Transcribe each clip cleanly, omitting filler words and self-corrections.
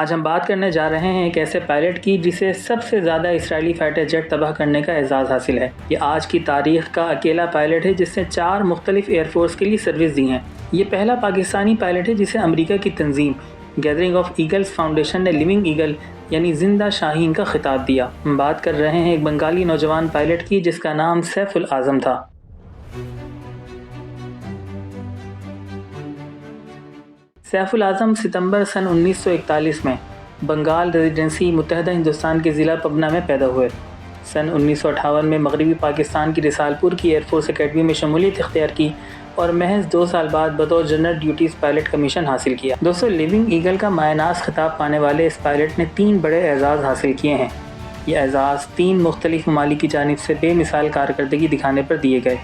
آج ہم بات کرنے جا رہے ہیں ایک ایسے پائلٹ کی جسے سب سے زیادہ اسرائیلی فائٹر جیٹ تباہ کرنے کا اعزاز حاصل ہے۔ یہ آج کی تاریخ کا اکیلا پائلٹ ہے جس نے 4 مختلف ایئر فورس کے لیے سروس دی ہیں۔ یہ پہلا پاکستانی پائلٹ ہے جسے امریکہ کی تنظیم گیدرنگ آف ایگلز فاؤنڈیشن نے لیونگ ایگل یعنی زندہ شاہین کا خطاب دیا۔ ہم بات کر رہے ہیں ایک بنگالی نوجوان پائلٹ کی جس کا نام سیف العظم تھا۔ سیف العظم ستمبر سن 1941 میں بنگال ریزیڈنسی متحدہ ہندوستان کے ضلع پبنا میں پیدا ہوئے۔ سن 1958 میں مغربی پاکستان کی رسالپور کی ایئر فورس اکیڈمی میں شمولیت اختیار کی اور محض 2 سال بعد بطور جنرل ڈیوٹیز پائلٹ کمیشن حاصل کیا۔ دوستو، لیونگ ایگل کا مایہ ناز خطاب پانے والے اس پائلٹ نے 3 بڑے اعزاز حاصل کیے ہیں۔ یہ اعزاز 3 مختلف ممالک کی جانب سے بے مثال کارکردگی دکھانے پر دیے گئے۔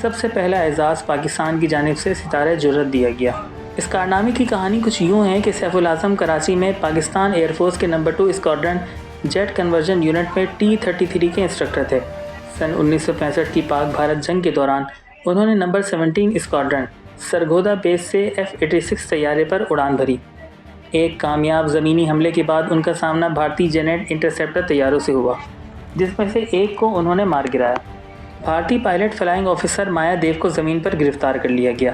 سب سے پہلا اعزاز پاکستان کی جانب سے ستارہ جرأت دیا گیا۔ اس کارنامے کی کہانی کچھ یوں ہے کہ سیف العظم کراچی میں پاکستان ایئر فورس کے number 2 squadron jet conversion unit میں T-33 کے انسٹرکٹر تھے۔ سن 1965 کی پاک بھارت جنگ کے دوران انہوں نے نمبر 17 اسکواڈرن سرگودا بیس سے F-86 طیارے پر اڑان بھری۔ ایک کامیاب زمینی حملے کے بعد ان کا سامنا بھارتی جینیٹ انٹرسیپٹر طیاروں سے ہوا، جس میں سے ایک کو انہوں نے مار گرایا۔ بھارتی پائلٹ فلائنگ آفیسر مایا دیو کو زمین پر گرفتار کر لیا گیا۔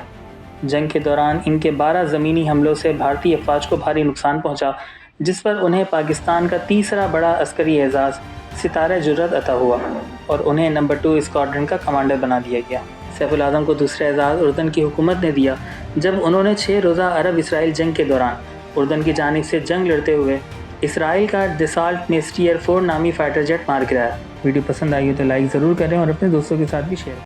جنگ کے دوران ان کے 12 زمینی حملوں سے بھارتی افواج کو بھاری نقصان پہنچا، جس پر انہیں پاکستان کا تیسرا بڑا عسکری اعزاز ستارہ جرأت عطا ہوا اور انہیں نمبر 2 اسکواڈرن کا کمانڈر بنا دیا گیا۔ سیف العظم کو دوسرا اعزاز اردن کی حکومت نے دیا جب انہوں نے 6 روزہ عرب اسرائیل جنگ کے دوران اردن کی جانب سے جنگ لڑتے ہوئے اسرائیل کا دسالٹ نیسٹی ایئر 4 نامی فائٹر جیٹ مار گرایا۔ ویڈیو پسند آئی ہو تو لائک ضرور کریں اور اپنے دوستوں کے ساتھ بھی شیئر کریں۔